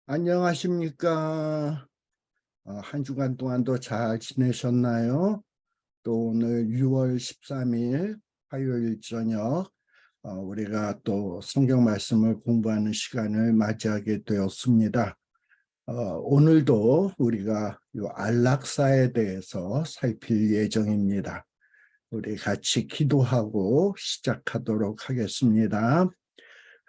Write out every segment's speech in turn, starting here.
안녕하십니까? 한 주간 동안도 잘 지내셨나요? 또 오늘 6월 13일 화요일 저녁 우리가 또 성경 말씀을 공부하는 시간을 맞이하게 되었습니다. 오늘도 우리가 이 안락사에 대해서 살필 예정입니다. 우리 같이 기도하고 시작하도록 하겠습니다.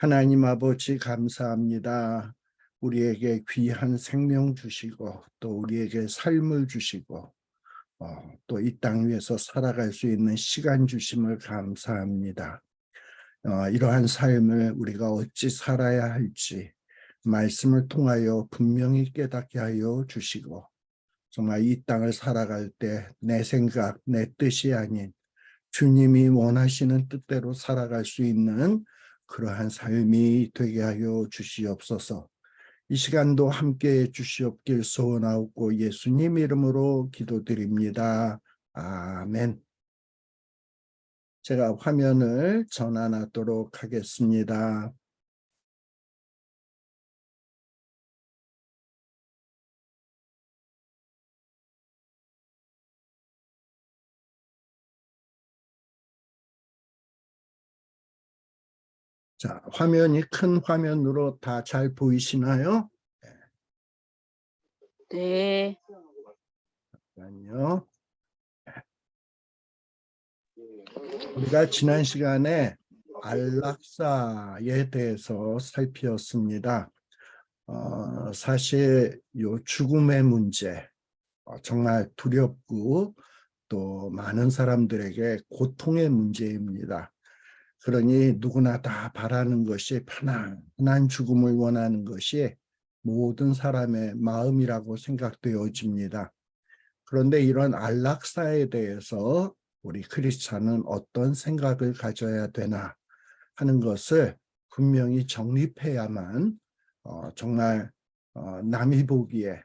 하나님 아버지 감사합니다. 우리에게 귀한 생명 주시고 또 우리에게 삶을 주시고 또 이 땅 위에서 살아갈 수 있는 시간 주심을 감사합니다. 이러한 삶을 우리가 어찌 살아야 할지 말씀을 통하여 분명히 깨닫게 하여 주시고 정말 이 땅을 살아갈 때 내 생각, 내 뜻이 아닌 주님이 원하시는 뜻대로 살아갈 수 있는 그러한 삶이 되게 하여 주시옵소서. 이 시간도 함께해 주시옵길 소원하옵고 예수님 이름으로 기도드립니다. 아멘. 제가 화면을 전환하도록 하겠습니다. 자, 화면이 큰 화면으로 다 잘 보이시나요? 네. 잠깐만요. 우리가 지난 시간에 안락사에 대해서 살피었습니다. 사실 요 죽음의 문제 정말 두렵고 또 많은 사람들에게 고통의 문제입니다. 그러니 누구나 다 바라는 것이 편안한 죽음을 원하는 것이 모든 사람의 마음이라고 생각되어집니다. 그런데 이런 안락사에 대해서 우리 크리스찬은 어떤 생각을 가져야 되나 하는 것을 분명히 정립해야만 정말 남이 보기에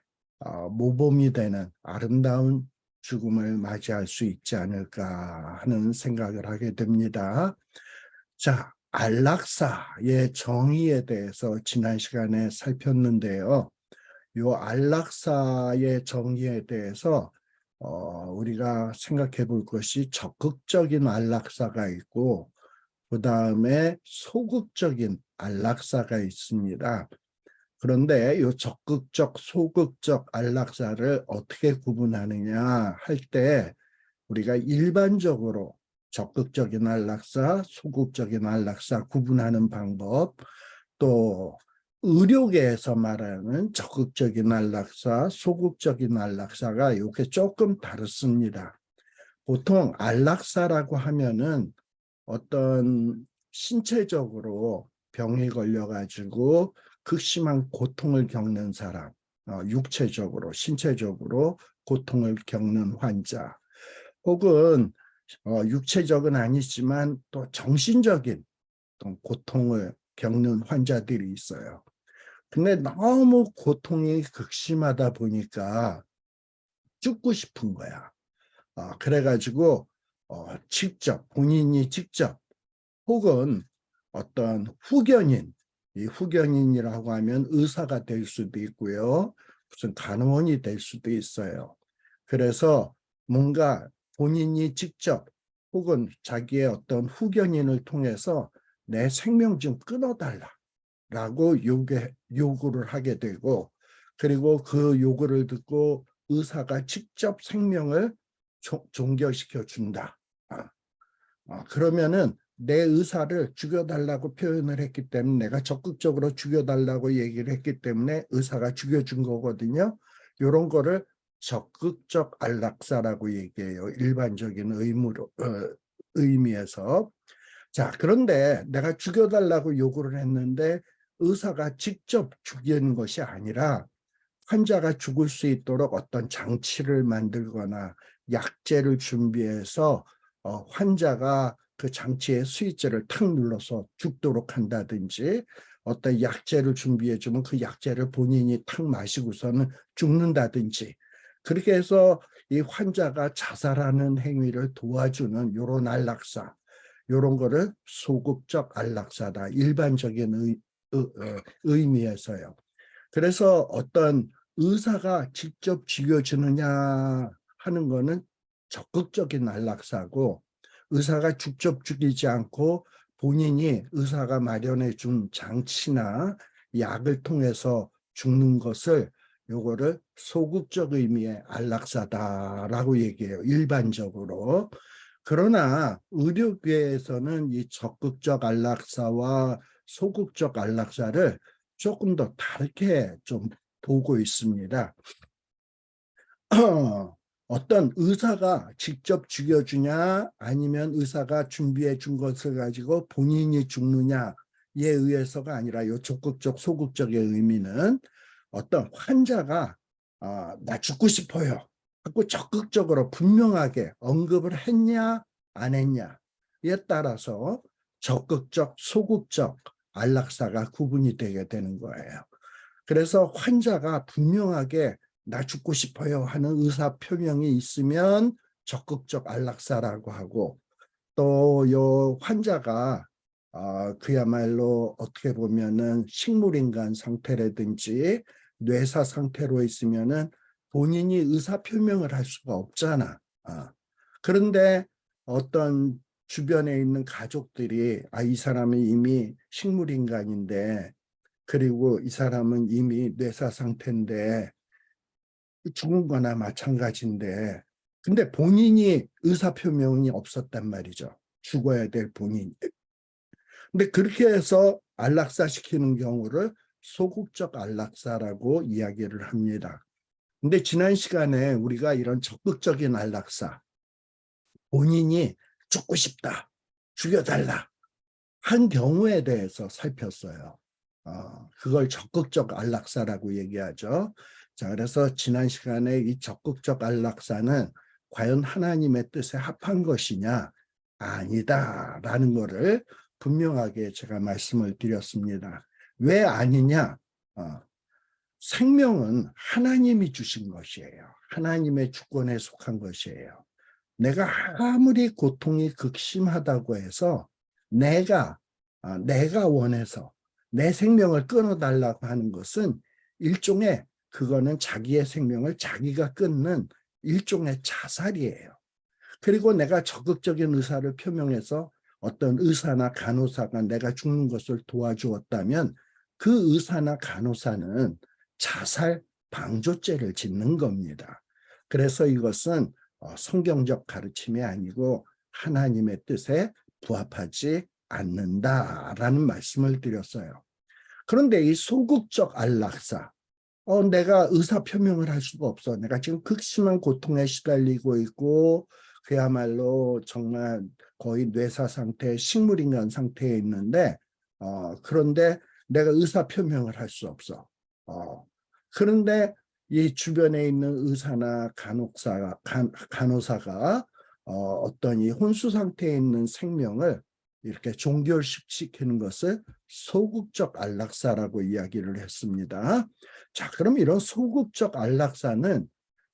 모범이 되는 아름다운 죽음을 맞이할 수 있지 않을까 하는 생각을 하게 됩니다. 자, 안락사의 정의에 대해서 지난 시간에 살폈는데요. 이 안락사의 정의에 대해서 우리가 생각해 볼 것이 적극적인 안락사가 있고 그 다음에 소극적인 안락사가 있습니다. 그런데 이 적극적, 소극적 안락사를 어떻게 구분하느냐 할 때 우리가 일반적으로 적극적인 안락사, 소극적인 안락사 구분하는 방법, 또 의료계에서 말하는 적극적인 안락사, 소극적인 안락사가 이렇게 조금 다릅니다. 보통 안락사라고 하면은 어떤 신체적으로 병이 걸려가지고 극심한 고통을 겪는 사람, 육체적으로, 신체적으로 고통을 겪는 환자, 혹은 육체적은 아니지만 또 정신적인 고통을 겪는 환자들이 있어요. 근데 너무 고통이 극심하다 보니까 죽고 싶은 거야. 그래가지고 직접 본인이 직접 혹은 어떤 후견인, 이 후견인이라고 하면 의사가 될 수도 있고요. 무슨 간호원이 될 수도 있어요. 그래서 뭔가 본인이 직접 혹은 자기의 어떤 후견인을 통해서 내 생명 좀 끊어달라라고 요구를 하게 되고 그리고 그 요구를 듣고 의사가 직접 생명을 종결시켜 준다. 그러면은 내 의사를 죽여달라고 표현을 했기 때문에 내가 적극적으로 죽여달라고 얘기를 했기 때문에 의사가 죽여준 거거든요. 이런 거를 적극적 안락사라고 얘기해요. 일반적인 의미에서. 자, 그런데 내가 죽여달라고 요구를 했는데 의사가 직접 죽이는 것이 아니라 환자가 죽을 수 있도록 어떤 장치를 만들거나 약제를 준비해서 환자가 그 장치의 스위치를 탁 눌러서 죽도록 한다든지 어떤 약제를 준비해주면 그 약제를 본인이 탁 마시고서는 죽는다든지 그렇게 해서 이 환자가 자살하는 행위를 도와주는 이런 안락사 이런 거를 소극적 안락사다. 일반적인 의미에서요. 그래서 어떤 의사가 직접 죽여주느냐 하는 거는 적극적인 안락사고, 의사가 직접 죽이지 않고 본인이 의사가 마련해 준 장치나 약을 통해서 죽는 것을, 요거를 소극적 의미의 안락사다라고 얘기해요, 일반적으로. 그러나 의료계에서는 이 적극적 안락사와 소극적 안락사를 조금 더 다르게 좀 보고 있습니다. 어떤 의사가 직접 죽여주냐 아니면 의사가 준비해 준 것을 가지고 본인이 죽느냐에 의해서가 아니라, 요 적극적 소극적의 의미는 어떤 환자가 나 죽고 싶어요 하고 적극적으로 분명하게 언급을 했냐 안 했냐에 따라서 적극적 소극적 안락사가 구분이 되게 되는 거예요. 그래서 환자가 분명하게 나 죽고 싶어요 하는 의사 표명이 있으면 적극적 안락사라고 하고, 또 요 환자가 그야말로 어떻게 보면은 식물인간 상태라든지 뇌사 상태로 있으면은 본인이 의사 표명을 할 수가 없잖아. 그런데 어떤 주변에 있는 가족들이 이 사람은 이미 식물인간인데, 그리고 이 사람은 이미 뇌사 상태인데 죽은 거나 마찬가지인데, 근데 본인이 의사표명이 없었단 말이죠. 죽어야 될 본인. 근데 그렇게 해서 안락사 시키는 경우를 소극적 안락사라고 이야기를 합니다. 근데 지난 시간에 우리가 이런 적극적인 안락사, 본인이 죽고 싶다, 죽여달라 한 경우에 대해서 살폈어요. 그걸 적극적 안락사라고 얘기하죠. 자, 그래서 지난 시간에 이 적극적 안락사는 과연 하나님의 뜻에 합한 것이냐? 아니다라는 것을 분명하게 제가 말씀을 드렸습니다. 왜 아니냐? 생명은 하나님이 주신 것이에요. 하나님의 주권에 속한 것이에요. 내가 아무리 고통이 극심하다고 해서 내가 원해서 내 생명을 끊어달라고 하는 것은 일종의, 그거는 자기의 생명을 자기가 끊는 일종의 자살이에요. 그리고 내가 적극적인 의사를 표명해서 어떤 의사나 간호사가 내가 죽는 것을 도와주었다면 그 의사나 간호사는 자살 방조죄를 짓는 겁니다. 그래서 이것은 성경적 가르침이 아니고 하나님의 뜻에 부합하지 않는다라는 말씀을 드렸어요. 그런데 이 소극적 안락사, 내가 의사 표명을 할 수가 없어. 내가 지금 극심한 고통에 시달리고 있고 그야말로 정말 거의 뇌사 상태, 식물인간 상태에 있는데, 그런데 내가 의사 표명을 할 수 없어. 그런데 이 주변에 있는 의사나 간호사가 어떤 이 혼수 상태에 있는 생명을 이렇게 종결시키는 것을 소극적 안락사라고 이야기를 했습니다. 자, 그럼 이런 소극적 안락사는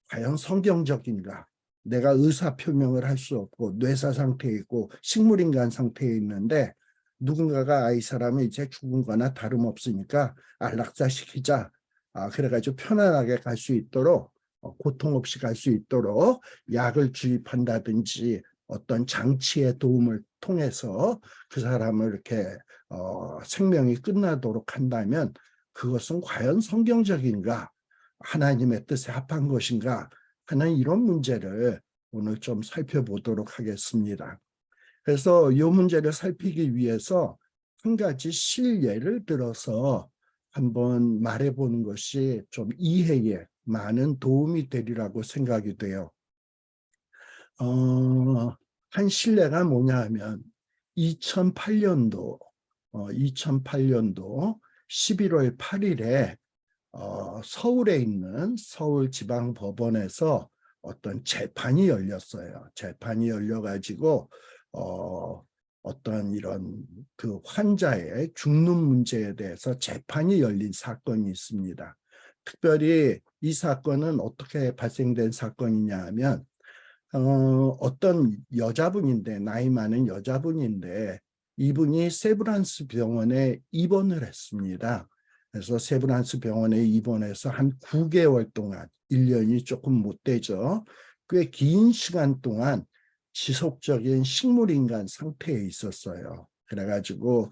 과연 성경적인가? 내가 의사 표명을 할 수 없고 뇌사 상태에 있고 식물인간 상태에 있는데, 누군가가 이 사람이 이제 죽은 거나 다름없으니까 안락사 시키자. 그래가지고 편안하게 갈 수 있도록, 고통 없이 갈 수 있도록 약을 주입한다든지 어떤 장치의 도움을 통해서 그 사람을 이렇게 생명이 끝나도록 한다면, 그것은 과연 성경적인가? 하나님의 뜻에 합한 것인가? 하는 이런 문제를 오늘 좀 살펴보도록 하겠습니다. 그래서 이 문제를 살피기 위해서 한 가지 실예를 들어서 한번 말해보는 것이 좀 이해에 많은 도움이 되리라고 생각이 돼요. 한 실례가 뭐냐 하면 2008년도 11월 8일에 서울에 있는 서울지방법원에서 어떤 재판이 열렸어요. 재판이 열려가지고 어떤 이런 그 환자의 죽는 문제에 대해서 재판이 열린 사건이 있습니다. 특별히 이 사건은 어떻게 발생된 사건이냐 하면, 어떤 여자분인데, 나이 많은 여자분인데 이분이 세브란스 병원에 입원을 했습니다. 그래서 세브란스 병원에 입원해서 한 9개월 동안, 1년이 조금 못 되죠. 꽤 긴 시간 동안 지속적인 식물인간 상태에 있었어요. 그래가지고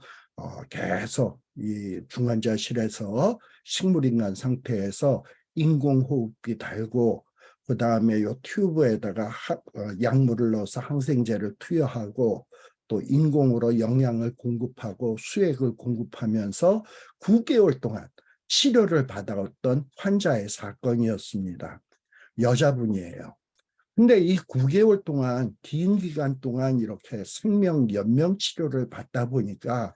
계속 이 중환자실에서 식물인간 상태에서 인공호흡기 달고, 그 다음에 요 튜브에다가 약물을 넣어서 항생제를 투여하고, 또 인공으로 영양을 공급하고 수액을 공급하면서 9개월 동안 치료를 받아왔던 환자의 사건이었습니다. 여자분이에요. 근데 이 9개월 동안, 긴 기간 동안 이렇게 생명 연명 치료를 받다 보니까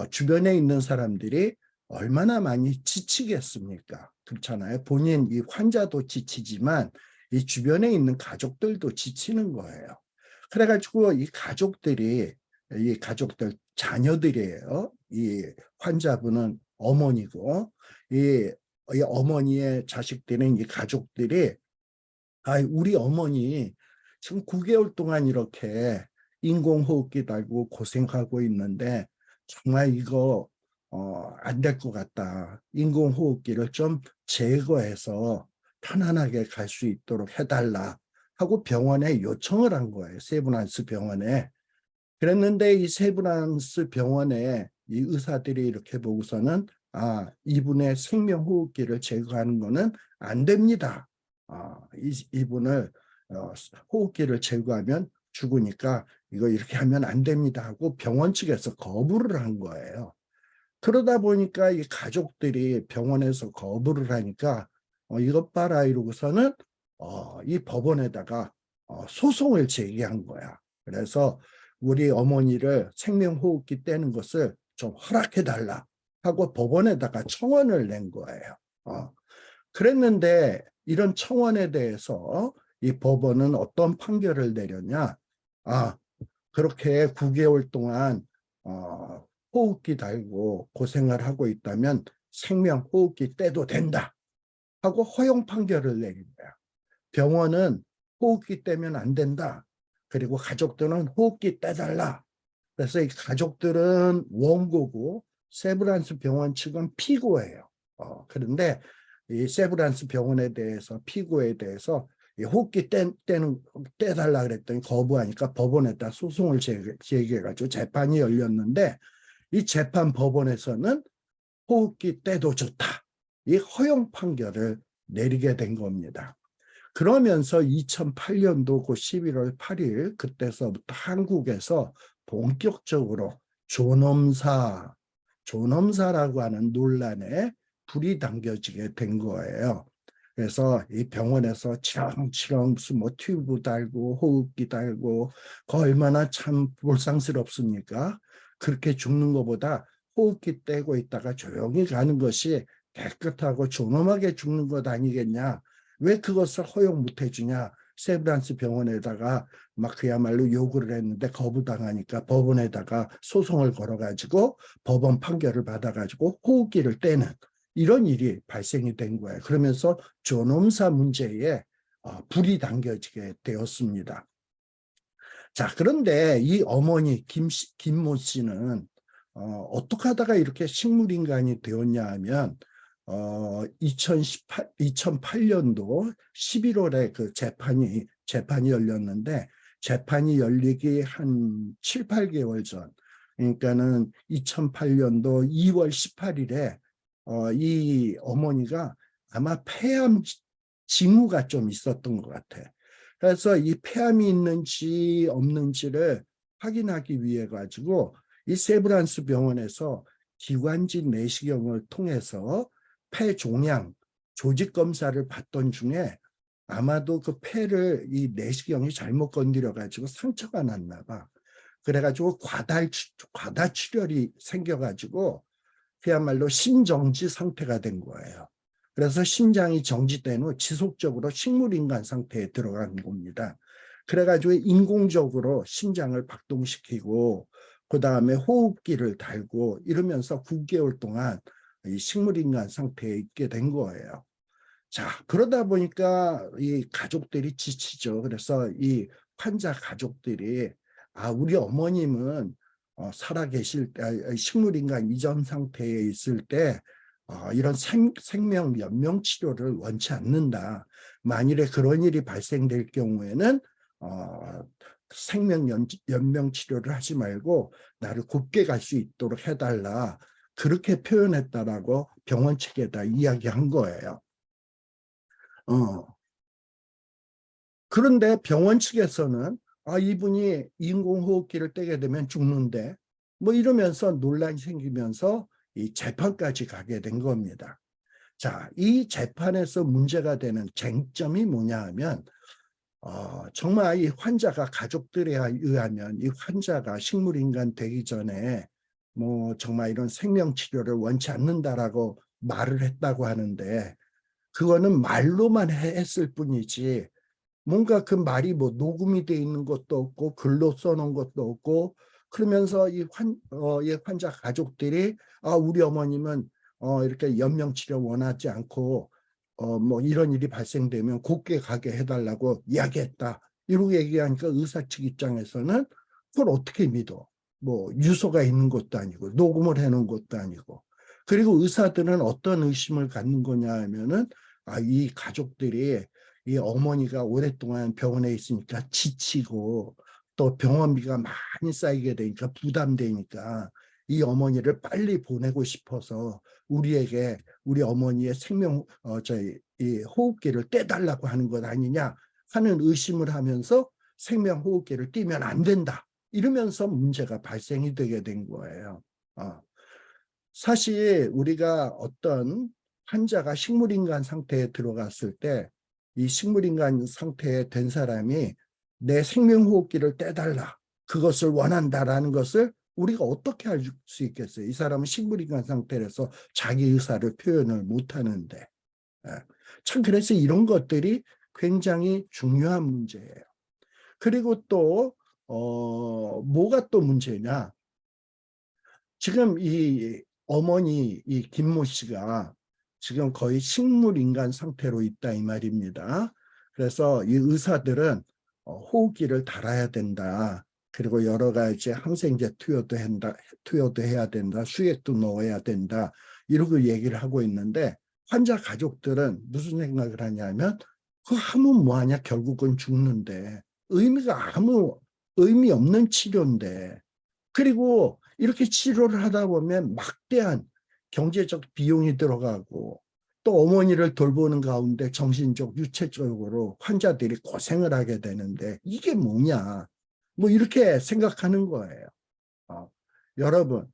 주변에 있는 사람들이 얼마나 많이 지치겠습니까? 그렇잖아요. 본인 이 환자도 지치지만 이 주변에 있는 가족들도 지치는 거예요. 그래가지고 이 가족들 자녀들이에요. 이 환자분은 어머니고, 이 어머니의 자식들은 이 가족들이, 우리 어머니 지금 9개월 동안 이렇게 인공호흡기 달고 고생하고 있는데 정말 이거 안 될 것 같다. 인공호흡기를 좀 제거해서 편안하게 갈 수 있도록 해달라 하고 병원에 요청을 한 거예요. 세브란스 병원에. 그랬는데 이 세브란스 병원에 이 의사들이 이렇게 보고서는 이분의 생명호흡기를 제거하는 거는 안 됩니다. 이분을 호흡기를 제거하면 죽으니까 이거 이렇게 하면 안 됩니다 하고 병원 측에서 거부를 한 거예요. 그러다 보니까 이 가족들이 병원에서 거부를 하니까 이것 봐라 이러고서는 이 법원에다가 소송을 제기한 거야. 그래서 우리 어머니를 생명호흡기 떼는 것을 좀 허락해달라 하고 법원에다가 청원을 낸 거예요. 그랬는데 이런 청원에 대해서 이 법원은 어떤 판결을 내렸냐? 그렇게 9개월 동안 호흡기 달고 고생을 하고 있다면 생명호흡기 떼도 된다 하고 허용 판결을 내린 거야. 병원은 호흡기 떼면 안 된다. 그리고 가족들은 호흡기 떼달라. 그래서 이 가족들은 원고고 세브란스 병원 측은 피고예요. 그런데 이 세브란스 병원에 대해서, 피고에 대해서 이 호흡기 떼달라 그랬더니 거부하니까 법원에다 소송을 제기해가지고 재판이 열렸는데, 이 재판 법원에서는 호흡기 떼도 좋다, 이 허용 판결을 내리게 된 겁니다. 그러면서 2008년도 그 11월 8일 그때서부터 한국에서 본격적으로 존엄사라고 하는 논란에 불이 당겨지게 된 거예요. 그래서 이 병원에서 치렁치렁 무슨 뭐 튜브 달고 호흡기 달고 그 얼마나 참 볼상스럽습니까? 그렇게 죽는 것보다 호흡기 떼고 있다가 조용히 가는 것이 깨끗하고 존엄하게 죽는 것 아니겠냐? 왜 그것을 허용 못 해주냐? 세브란스 병원에다가 막 그야말로 요구를 했는데 거부당하니까 법원에다가 소송을 걸어가지고 법원 판결을 받아가지고 호흡기를 떼는 이런 일이 발생이 된 거예요. 그러면서 존엄사 문제에 불이 당겨지게 되었습니다. 자, 그런데 이 어머니 김모 씨는 어떻게 하다가 이렇게 식물인간이 되었냐 하면 2008년도 11월에 그 재판이 열렸는데, 재판이 열리기 한 7, 8개월 전, 그러니까는 2008년도 2월 18일에 이 어머니가 아마 폐암 징후가 좀 있었던 것 같아. 그래서 이 폐암이 있는지 없는지를 확인하기 위해 가지고 이 세브란스 병원에서 기관지 내시경을 통해서 폐 종양 조직 검사를 받던 중에 아마도 그 폐를 이 내시경이 잘못 건드려 가지고 상처가 났나 봐. 그래가지고 과다출혈이 생겨가지고 그야말로 심정지 상태가 된 거예요. 그래서 심장이 정지된 후 지속적으로 식물인간 상태에 들어간 겁니다. 그래가지고 인공적으로 심장을 박동시키고 그 다음에 호흡기를 달고 이러면서 9개월 동안 이 식물인간 상태에 있게 된 거예요. 자, 그러다 보니까 이 가족들이 지치죠. 그래서 이 환자 가족들이 우리 어머님은 살아계실 때, 식물인간 이전 상태에 있을 때 이런 생명 연명 치료를 원치 않는다. 만일에 그런 일이 발생될 경우에는 생명 연명 치료를 하지 말고 나를 곱게 갈 수 있도록 해달라. 그렇게 표현했다라고 병원 측에다 이야기한 거예요. 그런데 병원 측에서는 이분이 인공호흡기를 떼게 되면 죽는데 뭐 이러면서 논란이 생기면서 이 재판까지 가게 된 겁니다. 자, 이 재판에서 문제가 되는 쟁점이 뭐냐 하면 정말 이 환자가 가족들에 의하면 이 환자가 식물인간 되기 전에 뭐 정말 이런 생명치료를 원치 않는다라고 말을 했다고 하는데 그거는 말로만 했을 뿐이지 뭔가 그 말이 뭐 녹음이 돼 있는 것도 없고 글로 써놓은 것도 없고 그러면서 이 환자 가족들이 우리 어머님은 이렇게 연명치료 원하지 않고 뭐 이런 일이 발생되면 곱게 가게 해달라고 이야기했다. 이렇게 얘기하니까 의사 측 입장에서는 그걸 어떻게 믿어? 뭐 유서가 있는 것도 아니고 녹음을 해놓은 것도 아니고 그리고 의사들은 어떤 의심을 갖는 거냐 하면은 이 가족들이 이 어머니가 오랫동안 병원에 있으니까 지치고 또 병원비가 많이 쌓이게 되니까 부담되니까 이 어머니를 빨리 보내고 싶어서 우리에게 우리 어머니의 이 호흡기를 떼달라고 하는 것 아니냐 하는 의심을 하면서 생명호흡기를 떼면 안 된다. 이러면서 문제가 발생이 되게 된 거예요. 사실 우리가 어떤 환자가 식물인간 상태에 들어갔을 때 이 식물인간 상태에 된 사람이 내 생명호흡기를 떼달라. 그것을 원한다라는 것을 우리가 어떻게 알 수 있겠어요? 이 사람은 식물인간 상태에서 자기 의사를 표현을 못하는데. 참 그래서 이런 것들이 굉장히 중요한 문제예요. 그리고 또 뭐가 또 문제냐? 지금 이 어머니 이 김모 씨가 지금 거의 식물인간 상태로 있다 이 말입니다. 그래서 이 의사들은 호흡기를 달아야 된다. 그리고 여러 가지 항생제 투여도 해야 된다. 수액도 넣어야 된다. 이러고 얘기를 하고 있는데 환자 가족들은 무슨 생각을 하냐면 그거 하면 뭐하냐 결국은 죽는데 의미가 아무 의미 없는 치료인데 그리고 이렇게 치료를 하다 보면 막대한 경제적 비용이 들어가고 또 어머니를 돌보는 가운데 정신적, 유체적으로 환자들이 고생을 하게 되는데 이게 뭐냐. 뭐 이렇게 생각하는 거예요. 여러분,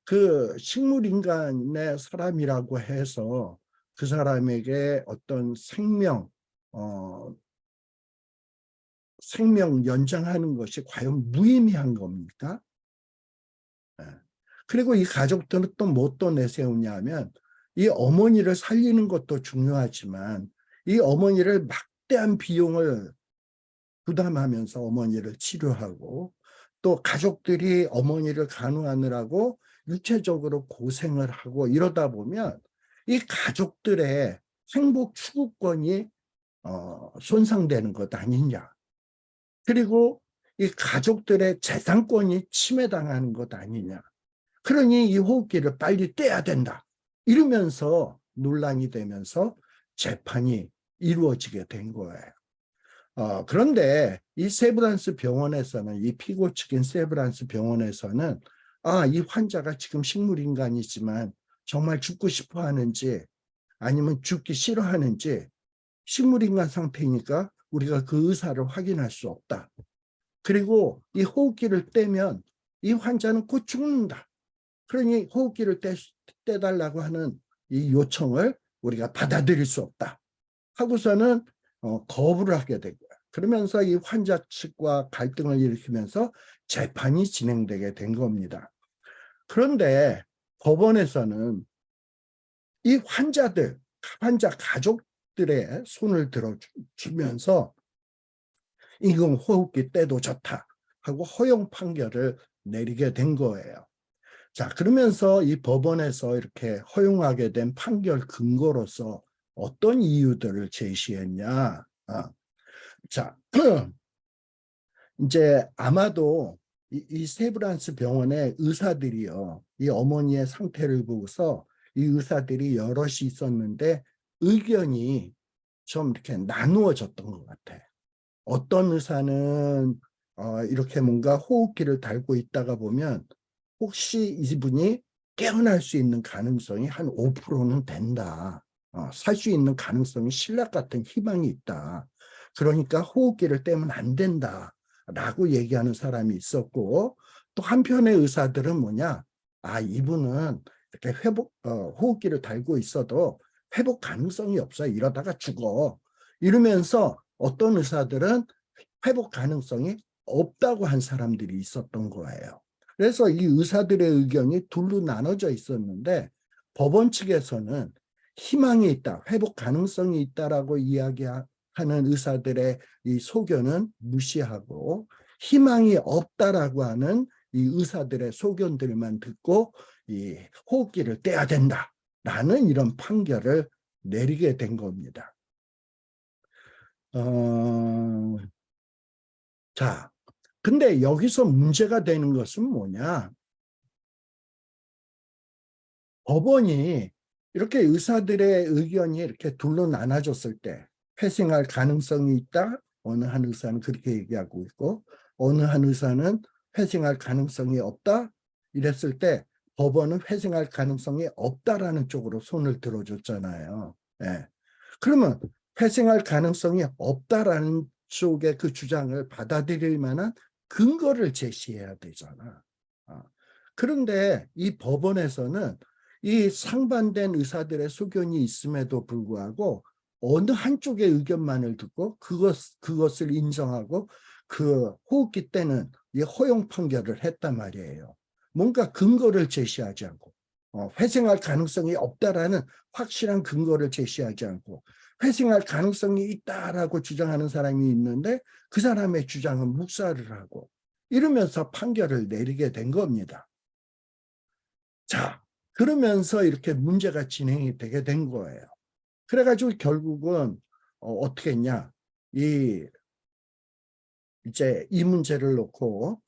그 식물인간의 사람이라고 해서 그 사람에게 어떤 생명 연장하는 것이 과연 무의미한 겁니까? 그리고 이 가족들은 또 뭐 또 내세우냐면 이 어머니를 살리는 것도 중요하지만 이 어머니를 막대한 비용을 부담하면서 어머니를 치료하고 또 가족들이 어머니를 간호하느라고 육체적으로 고생을 하고 이러다 보면 이 가족들의 행복 추구권이 손상되는 것 아니냐. 그리고 이 가족들의 재산권이 침해당하는 것 아니냐. 그러니 이 호흡기를 빨리 떼야 된다. 이러면서 논란이 되면서 재판이 이루어지게 된 거예요. 그런데 이 세브란스 병원에서는 이 피고 측인 세브란스 병원에서는 이 환자가 지금 식물인간이지만 정말 죽고 싶어 하는지 아니면 죽기 싫어하는지 식물인간 상태니까 우리가 그 의사를 확인할 수 없다. 그리고 이 호흡기를 떼면 이 환자는 곧 죽는다. 그러니 호흡기를 떼달라고 하는 이 요청을 우리가 받아들일 수 없다. 하고서는 거부를 하게 된 거야. 그러면서 이 환자 측과 갈등을 일으키면서 재판이 진행되게 된 겁니다. 그런데 법원에서는 이 환자 가족들의 손을 들어주면서 인공호흡기 떼도 좋다 하고 허용 판결을 내리게 된 거예요. 자, 그러면서 이 법원에서 이렇게 허용하게 된 판결 근거로서 어떤 이유들을 제시했냐. 자, 이제 아마도 이 세브란스 병원의 의사들이요, 이 어머니의 상태를 보고서 이 의사들이 여럿이 있었는데 의견이 좀 이렇게 나누어졌던 것 같아. 어떤 의사는 이렇게 뭔가 호흡기를 달고 있다가 보면 혹시 이분이 깨어날 수 있는 가능성이 한 5%는 된다. 살 수 있는 가능성이 신락 같은 희망이 있다. 그러니까 호흡기를 떼면 안 된다. 라고 얘기하는 사람이 있었고, 또 한편의 의사들은 뭐냐? 이분은 이렇게 호흡기를 달고 있어도 회복 가능성이 없어. 이러다가 죽어. 이러면서 어떤 의사들은 회복 가능성이 없다고 한 사람들이 있었던 거예요. 그래서 이 의사들의 의견이 둘로 나눠져 있었는데 법원 측에서는 희망이 있다, 회복 가능성이 있다라고 이야기하는 의사들의 이 소견은 무시하고 희망이 없다라고 하는 이 의사들의 소견들만 듣고 이 호흡기를 떼야 된다라는 이런 판결을 내리게 된 겁니다. 자, 근데 여기서 문제가 되는 것은 뭐냐? 법원이 이렇게 의사들의 의견이 이렇게 둘로 나눠졌을 때 회생할 가능성이 있다. 어느 한 의사는 그렇게 얘기하고 있고 어느 한 의사는 회생할 가능성이 없다. 이랬을 때 법원은 회생할 가능성이 없다라는 쪽으로 손을 들어줬잖아요. 예. 그러면 회생할 가능성이 없다라는 쪽의 그 주장을 받아들일 만한 근거를 제시해야 되잖아. 그런데 이 법원에서는 이 상반된 의사들의 소견이 있음에도 불구하고 어느 한쪽의 의견만을 듣고 그것을 인정하고 그 호흡기 때는 허용 판결을 했단 말이에요. 뭔가 근거를 제시하지 않고 회생할 가능성이 없다라는 확실한 근거를 제시하지 않고 회생할 가능성이 있다라고 주장하는 사람이 있는데 그 사람의 주장은 묵살을 하고 이러면서 판결을 내리게 된 겁니다. 자, 그러면서 이렇게 문제가 진행이 되게 된 거예요. 그래가지고 결국은 어떻게 했냐? 이제 이 문제를 놓고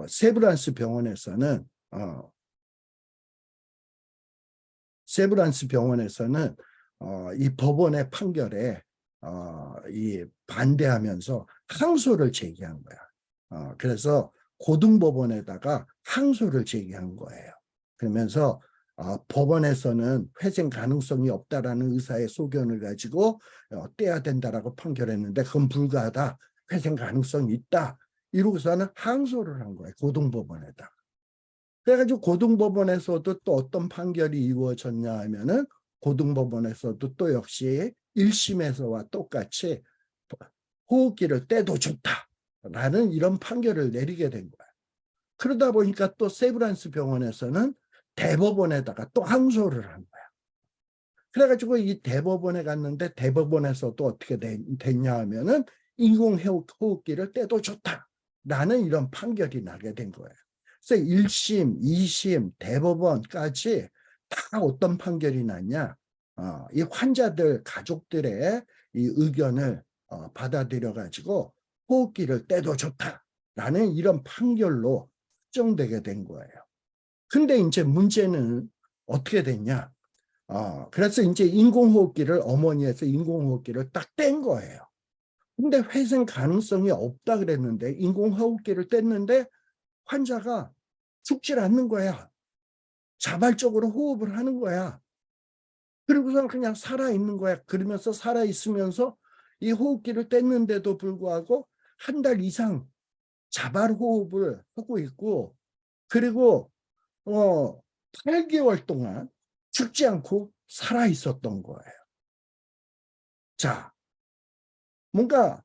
세브란스 병원에서는 이 법원의 판결에 이 반대하면서 항소를 제기한 거야. 그래서 고등법원에다가 항소를 제기한 거예요. 그러면서 법원에서는 회생 가능성이 없다라는 의사의 소견을 가지고 떼야 된다라고 판결했는데 그건 불가하다. 회생 가능성이 있다. 이러고서는 항소를 한 거예요. 고등법원에다. 그래가지고 고등법원에서도 또 어떤 판결이 이루어졌냐 하면은 고등법원에서도 또 역시 1심에서와 똑같이 호흡기를 떼도 좋다라는 이런 판결을 내리게 된 거야. 그러다 보니까 또 세브란스 병원에서는 대법원에다가 또 항소를 한 거야. 그래가지고 이 대법원에 갔는데 대법원에서도 어떻게 됐냐 하면은 인공호흡기를 떼도 좋다라는 이런 판결이 나게 된 거예요. 그래서 1심, 2심, 대법원까지 다 어떤 판결이 났냐? 이 환자들 가족들의 이 의견을 받아들여 가지고 호흡기를 떼도 좋다라는 이런 판결로 확정되게 된 거예요. 근데 이제 문제는 어떻게 됐냐? 그래서 이제 인공호흡기를 어머니에서 인공호흡기를 딱 뗀 거예요. 근데 회생 가능성이 없다 그랬는데 인공호흡기를 뗐는데 환자가 죽질 않는 거야. 자발적으로 호흡을 하는 거야. 그리고선 그냥 살아있는 거야. 그러면서 살아있으면서 이 호흡기를 뗐는데도 불구하고 한 달 이상 자발 호흡을 하고 있고 그리고 8개월 동안 죽지 않고 살아있었던 거예요. 자, 뭔가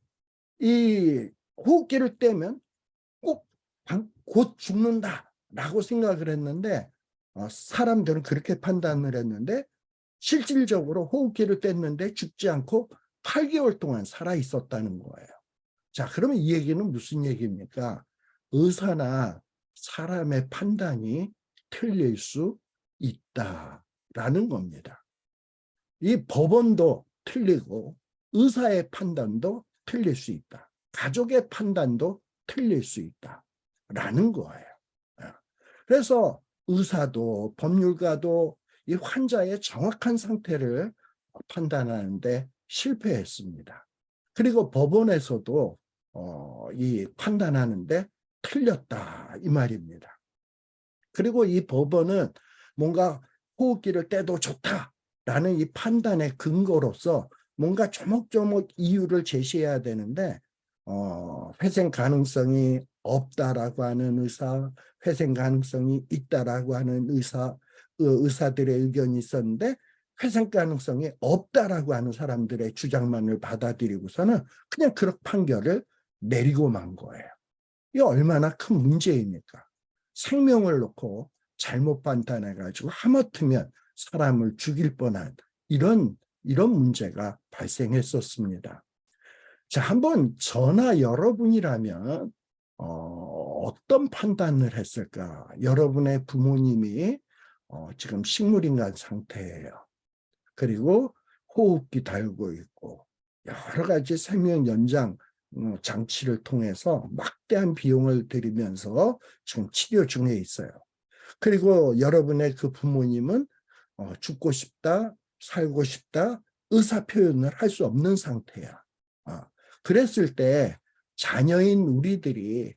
이 호흡기를 떼면 꼭 곧 죽는다라고 생각을 했는데 사람들은 그렇게 판단을 했는데 실질적으로 호흡기를 뗐는데 죽지 않고 8개월 동안 살아 있었다는 거예요. 자, 그러면 이 얘기는 무슨 얘기입니까? 의사나 사람의 판단이 틀릴 수 있다라는 겁니다. 이 법원도 틀리고 의사의 판단도 틀릴 수 있다. 가족의 판단도 틀릴 수 있다. 라는 거예요. 그래서 의사도 법률가도 이 환자의 정확한 상태를 판단하는데 실패했습니다. 그리고 법원에서도 이 판단하는데 틀렸다 이 말입니다. 그리고 이 법원은 뭔가 호흡기를 떼도 좋다라는 이 판단의 근거로서 뭔가 조목조목 이유를 제시해야 되는데 회생 가능성이 없다라고 하는 의사, 회생 가능성이 있다라고 하는 의사들의 의견이 있었는데 회생 가능성이 없다라고 하는 사람들의 주장만을 받아들이고서는 그냥 그런 판결을 내리고 만 거예요. 이게 얼마나 큰 문제입니까? 생명을 놓고 잘못 판단해가지고 하마터면 사람을 죽일 뻔한 이런 문제가 발생했었습니다. 자, 한번 저나 여러분이라면 어떤 판단을 했을까? 여러분의 부모님이 지금 식물인간 상태예요. 그리고 호흡기 달고 있고 여러 가지 생명 연장 장치를 통해서 막대한 비용을 들이면서 지금 치료 중에 있어요. 그리고 여러분의 그 부모님은 죽고 싶다, 살고 싶다, 의사 표현을 할 수 없는 상태야. 그랬을 때 자녀인 우리들이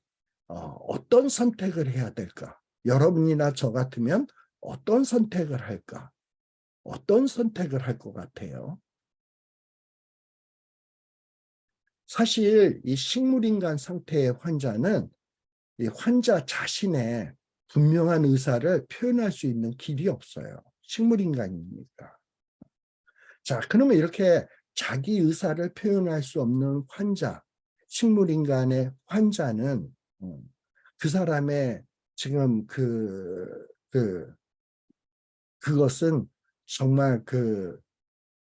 어떤 선택을 해야 될까? 여러분이나 저 같으면 어떤 선택을 할까? 어떤 선택을 할 것 같아요? 사실 이 식물인간 상태의 환자는 이 환자 자신의 분명한 의사를 표현할 수 있는 길이 없어요. 식물인간이니까. 자, 그러면 이렇게 자기 의사를 표현할 수 없는 환자, 식물인간의 환자는 그 사람의 지금 그것은 정말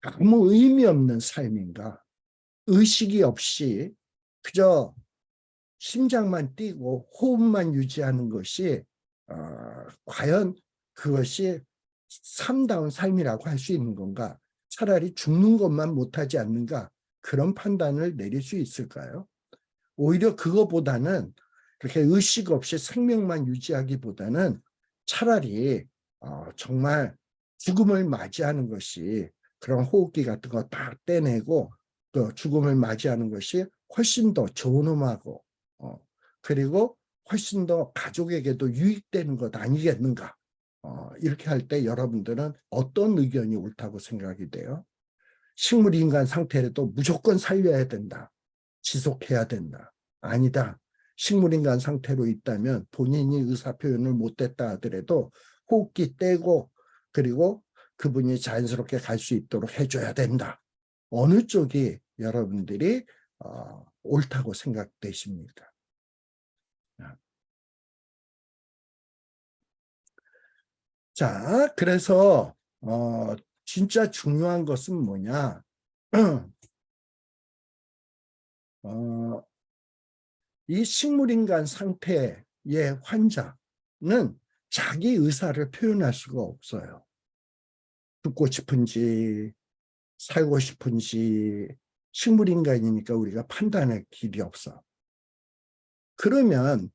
아무 의미 없는 삶인가? 의식이 없이 그저 심장만 뛰고 호흡만 유지하는 것이 과연 그것이 삶다운 삶이라고 할 수 있는 건가? 차라리 죽는 것만 못하지 않는가? 그런 판단을 내릴 수 있을까요? 오히려 그거보다는 그렇게 의식 없이 생명만 유지하기보다는 차라리 정말 죽음을 맞이하는 것이 그런 호흡기 같은 거 다 떼내고 또 죽음을 맞이하는 것이 훨씬 더 존엄하고 그리고 훨씬 더 가족에게도 유익되는 것 아니겠는가? 이렇게 할 때 여러분들은 어떤 의견이 옳다고 생각이 돼요? 식물인간 상태라도 무조건 살려야 된다. 지속해야 된다. 아니다. 식물인간 상태로 있다면 본인이 의사표현을 못했다 하더라도 호흡기 떼고 그리고 그분이 자연스럽게 갈 수 있도록 해줘야 된다. 어느 쪽이 여러분들이 옳다고 생각되십니까? 자, 그래서 진짜 중요한 것은 뭐냐? 이 식물인간 상태의 환자는 자기 의사를 표현할 수가 없어요. 죽고 싶은지 살고 싶은지 식물인간이니까 우리가 판단할 길이 없어. 그러면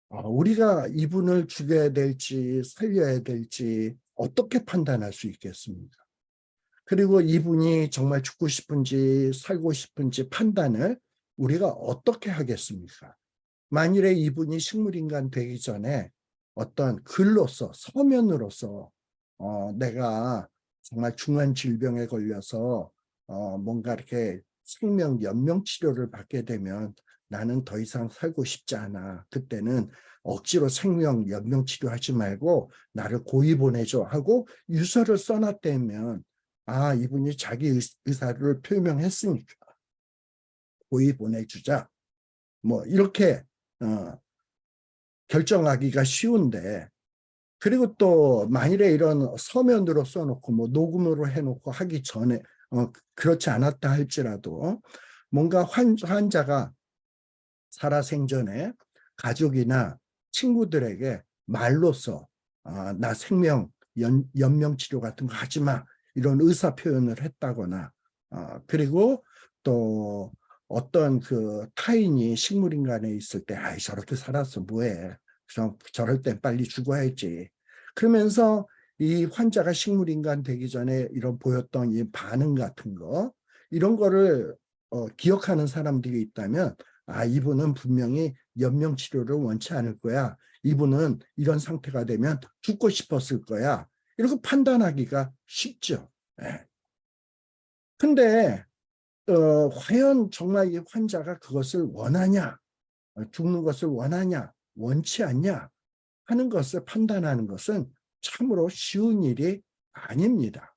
우리가 이분을 죽여야 될지 살려야 될지 어떻게 판단할 수 있겠습니까? 그리고 이분이 정말 죽고 싶은지 살고 싶은지 판단을 우리가 어떻게 하겠습니까? 만일에 이분이 식물인간 되기 전에 어떤 글로서 서면으로서 내가 정말 중한 질병에 걸려서 뭔가 이렇게 생명 연명 치료를 받게 되면 나는 더 이상 살고 싶지 않아. 그때는 억지로 생명 연명 치료하지 말고 나를 고이 보내줘 하고 유서를 써놨다면 이분이 자기 의사를 표명했으니까 고이 보내주자. 뭐 이렇게 결정하기가 쉬운데 그리고 또 만일에 이런 서면으로 써놓고 뭐 녹음으로 해놓고 하기 전에 그렇지 않았다 할지라도 뭔가 환자가 살아생전에 가족이나 친구들에게 말로써 나 생명 연명 치료 같은 거 하지 마 이런 의사 표현을 했다거나 그리고 또 어떤 그 타인이 식물인간에 있을 때, 아이, 저렇게 살았어, 뭐해. 저럴 땐 빨리 죽어야지. 그러면서 이 환자가 식물인간 되기 전에 이런 보였던 이 반응 같은 거, 이런 거를 기억하는 사람들이 있다면, 아, 이분은 분명히 연명치료를 원치 않을 거야. 이분은 이런 상태가 되면 죽고 싶었을 거야. 이렇게 판단하기가 쉽죠. 예. 근데 과연 정말 이 환자가 그것을 원하냐, 죽는 것을 원하냐, 원치 않냐 하는 것을 판단하는 것은 참으로 쉬운 일이 아닙니다.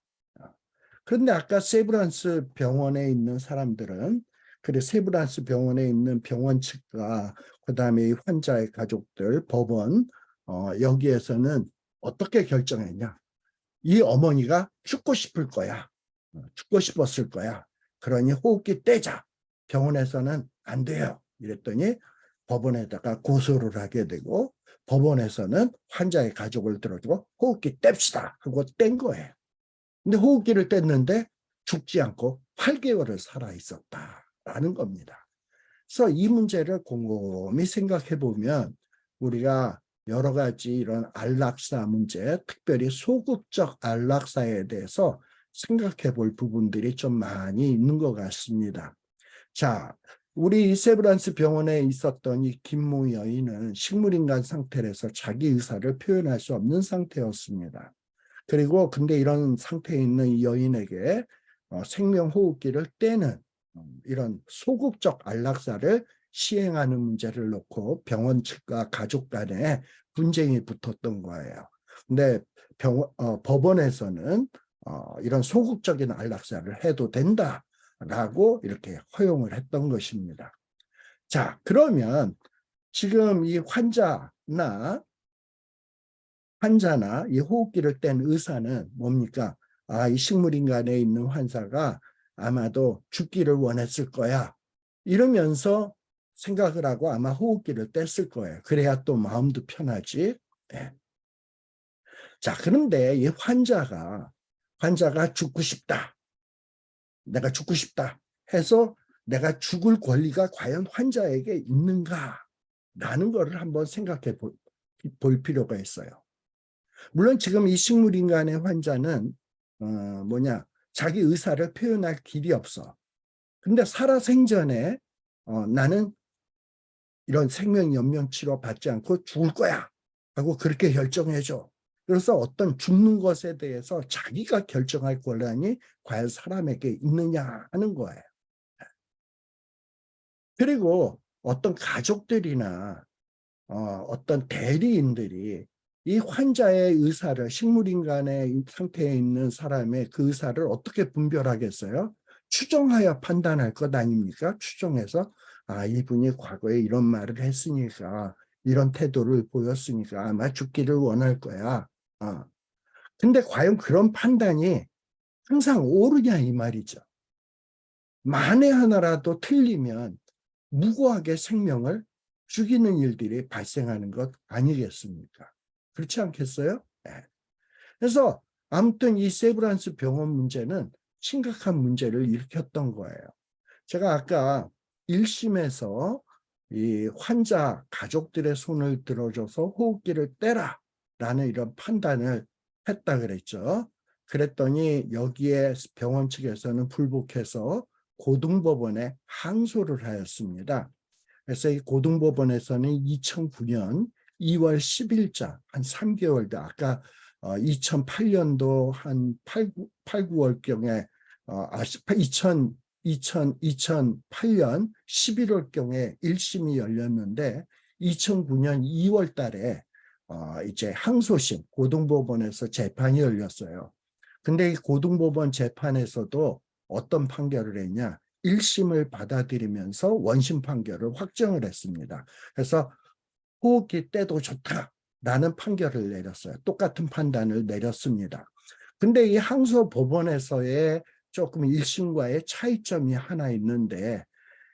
그런데 아까 세브란스 병원에 있는 사람들은, 그래, 세브란스 병원에 있는 병원 측과 그다음에 이 환자의 가족들, 법원, 여기에서는 어떻게 결정했냐? 이 어머니가 죽고 싶을 거야. 죽고 싶었을 거야. 그러니 호흡기 떼자. 병원에서는 안 돼요. 이랬더니 법원에다가 고소를 하게 되고, 법원에서는 환자의 가족을 들어주고 호흡기 뗍시다 하고 뗀 거예요. 근데 호흡기를 뗐는데 죽지 않고 8개월을 살아 있었다라는 겁니다. 그래서 이 문제를 곰곰이 생각해 보면 우리가 여러 가지 이런 안락사 문제, 특별히 소극적 안락사에 대해서 생각해 볼 부분들이 좀 많이 있는 것 같습니다. 자, 우리 세브란스 병원에 있었던 이 김모 여인은 식물인간 상태에서 자기 의사를 표현할 수 없는 상태였습니다. 그리고 근데 이런 상태에 있는 이 여인에게 생명호흡기를 떼는 이런 소극적 안락사를 시행하는 문제를 놓고 병원 측과 가족 간에 분쟁이 붙었던 거예요. 근데 법원에서는 이런 소극적인 안락사를 해도 된다라고 이렇게 허용을 했던 것입니다. 자, 그러면 지금 이 환자나 이 호흡기를 뗀 의사는 뭡니까? 아, 이 식물인간에 있는 환자가 아마도 죽기를 원했을 거야. 이러면서 생각을 하고 아마 호흡기를 뗐을 거예요. 그래야 또 마음도 편하지. 네. 자, 그런데 이 환자가 죽고 싶다. 내가 죽고 싶다 해서 내가 죽을 권리가 과연 환자에게 있는가? 라는 거를 한번 생각해 볼 필요가 있어요. 물론 지금 이 식물인간의 환자는 자기 의사를 표현할 길이 없어. 근데 살아생전에 나는 이런 생명연명치료 받지 않고 죽을 거야 하고 그렇게 결정해줘. 그래서 어떤 죽는 것에 대해서 자기가 결정할 권한이 과연 사람에게 있느냐 하는 거예요. 그리고 어떤 가족들이나 어떤 대리인들이 이 환자의 의사를, 식물인간의 상태에 있는 사람의 그 의사를 어떻게 분별하겠어요? 추정하여 판단할 것 아닙니까? 추정해서 아, 이분이 과거에 이런 말을 했으니까, 이런 태도를 보였으니까 아마 죽기를 원할 거야. 근데 과연 그런 판단이 항상 옳으냐 이 말이죠. 만에 하나라도 틀리면 무고하게 생명을 죽이는 일들이 발생하는 것 아니겠습니까? 그렇지 않겠어요? 네. 그래서 아무튼 이 세브란스 병원 문제는 심각한 문제를 일으켰던 거예요. 제가 아까 1심에서 이 환자 가족들의 손을 들어줘서 호흡기를 떼라 라는 이런 판단을 했다 그랬죠. 그랬더니 여기에 병원 측에서는 불복해서 고등법원에 항소를 하였습니다. 그래서 이 고등법원에서는 2009년 2월 10일자 한 3개월 더 아까 2008년도 한 8, 9월경에 2008년 11월경에 1심이 열렸는데 2009년 2월 달에 이제 항소심 고등법원에서 재판이 열렸어요. 근데 이 고등법원 재판에서도 어떤 판결을 했냐? 1심을 받아들이면서 원심 판결을 확정을 했습니다. 그래서 호흡기 떼도 좋다라는 판결을 내렸어요. 똑같은 판단을 내렸습니다. 근데 이 항소법원에서의 조금 1심과의 차이점이 하나 있는데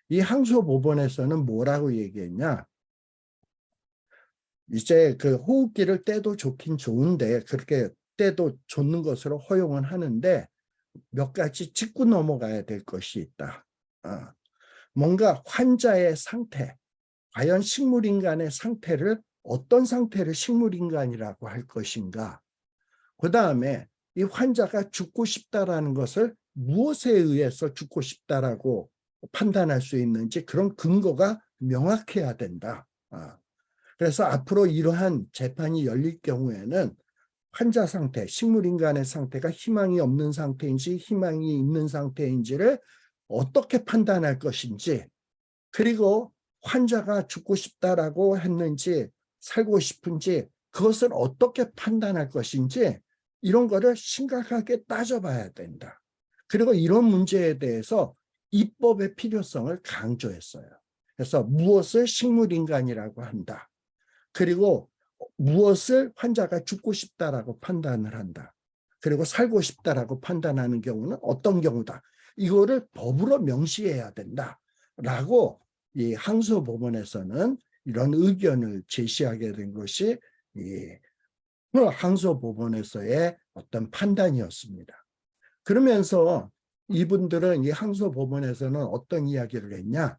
이 항소법원에서는 뭐라고 얘기했냐? 이제 그 호흡기를 떼도 좋긴 좋은데 그렇게 떼도 좋는 것으로 허용은 하는데 몇 가지 짚고 넘어가야 될 것이 있다. 뭔가 환자의 상태, 과연 식물인간의 상태를 어떤 상태를 식물인간이라고 할 것인가. 그 다음에 이 환자가 죽고 싶다라는 것을 무엇에 의해서 죽고 싶다라고 판단할 수 있는지 그런 근거가 명확해야 된다. 그래서 앞으로 이러한 재판이 열릴 경우에는 환자 상태, 식물인간의 상태가 희망이 없는 상태인지 희망이 있는 상태인지를 어떻게 판단할 것인지, 그리고 환자가 죽고 싶다라고 했는지 살고 싶은지 그것을 어떻게 판단할 것인지 이런 거를 심각하게 따져봐야 된다. 그리고 이런 문제에 대해서 입법의 필요성을 강조했어요. 그래서 무엇을 식물인간이라고 한다. 그리고 무엇을 환자가 죽고 싶다라고 판단을 한다. 그리고 살고 싶다라고 판단하는 경우는 어떤 경우다. 이거를 법으로 명시해야 된다라고 이 항소법원에서는 이런 의견을 제시하게 된 것이 이 항소법원에서의 어떤 판단이었습니다. 그러면서 이분들은 이 항소법원에서는 어떤 이야기를 했냐?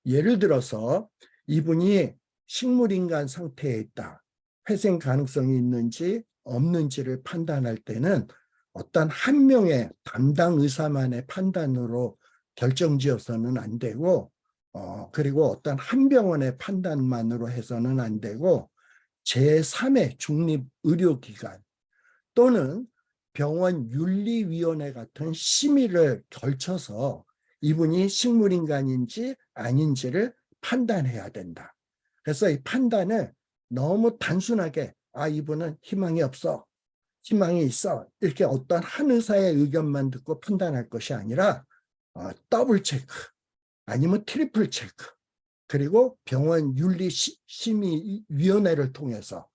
예를 들어서 이분이 식물인간 상태에 있다. 회생 가능성이 있는지 없는지를 판단할 때는 어떤 한 명의 담당 의사만의 판단으로 결정지어서는 안 되고, 그리고 어떤 한 병원의 판단만으로 해서는 안 되고, 제3의 중립의료기관 또는 병원 윤리위원회 같은 심의를 걸쳐서 이분이 식물인간인지 아닌지를 판단해야 된다. 그래서 이 판단을 너무 단순하게 이분은 희망이 없어, 희망이 있어 이렇게 어떤 한 의사의 의견만 듣고 판단할 것이 아니라 더블 체크 아니면 트리플 체크, 그리고 병원 윤리심의위원회를 통해서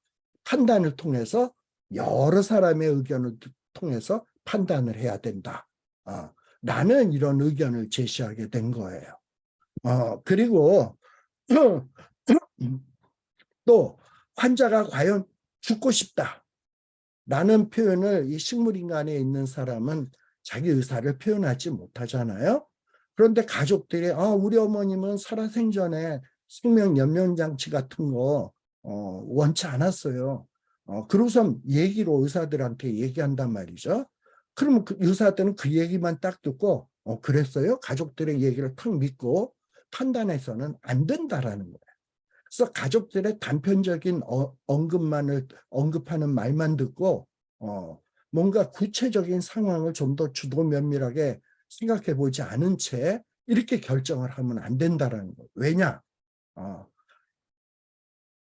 판단을 통해서 여러 사람의 의견을 통해서 판단을 해야 된다. 라는 이런 의견을 제시하게 된 거예요. 그리고 또 환자가 과연 죽고 싶다라는 표현을 이 식물인간에 있는 사람은 자기 의사를 표현하지 못하잖아요. 그런데 가족들이 우리 어머님은 살아생전에 생명 연명장치 같은 거 원치 않았어요. 그러고서 얘기로 의사들한테 얘기한단 말이죠. 그러면 그 의사들은 그 얘기만 딱 듣고 그랬어요? 가족들의 얘기를 탁 믿고 판단해서는 안 된다라는 거예요. 그래서 가족들의 단편적인 언급하는 말만 듣고 뭔가 구체적인 상황을 좀 더 주도 면밀하게 생각해 보지 않은 채 이렇게 결정을 하면 안 된다라는 거예요. 왜냐?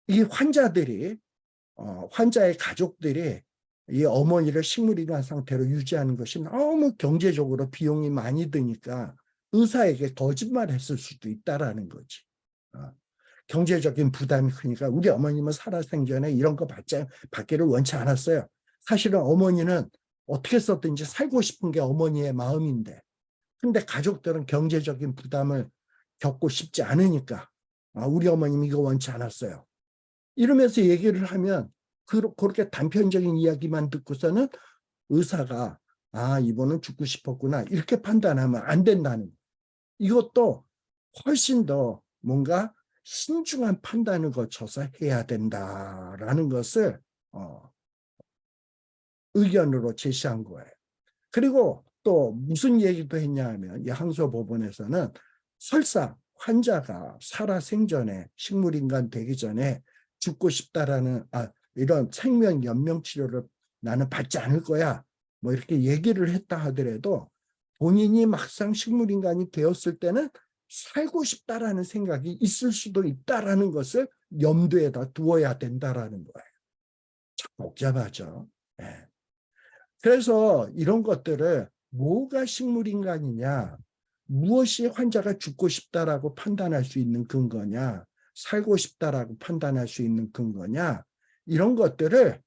이 환자들이 환자의 가족들이 이 어머니를 식물인간 상태로 유지하는 것이 너무 경제적으로 비용이 많이 드니까 의사에게 거짓말했을 수도 있다라는 거지. 경제적인 부담이 크니까 우리 어머님은 살아생전에 이런 거 받기를 원치 않았어요. 사실은 어머니는 어떻게 썼든지 살고 싶은 게 어머니의 마음인데, 근데 가족들은 경제적인 부담을 겪고 싶지 않으니까 우리 어머님 이거 원치 않았어요. 이러면서 얘기를 하면 그렇게 단편적인 이야기만 듣고서는 의사가 이분은 죽고 싶었구나 이렇게 판단하면 안 된다는, 이것도 훨씬 더 뭔가 신중한 판단을 거쳐서 해야 된다라는 것을 의견으로 제시한 거예요. 그리고 또 무슨 얘기도 했냐 하면 이 항소법원에서는 설사 환자가 살아생전에 식물인간 되기 전에 죽고 싶다라는 이런 생명 연명 치료를 나는 받지 않을 거야 뭐 이렇게 얘기를 했다 하더라도 본인이 막상 식물인간이 되었을 때는 살고 싶다라는 생각이 있을 수도 있다라는 것을 염두에다 두어야 된다라는 거예요. 참 복잡하죠. 네. 그래서 이런 것들을 뭐가 식물인간이냐, 무엇이 환자가 죽고 싶다라고 판단할 수 있는 근거냐, 살고 싶다라고 판단할 수 있는 근거냐, 이런 것들을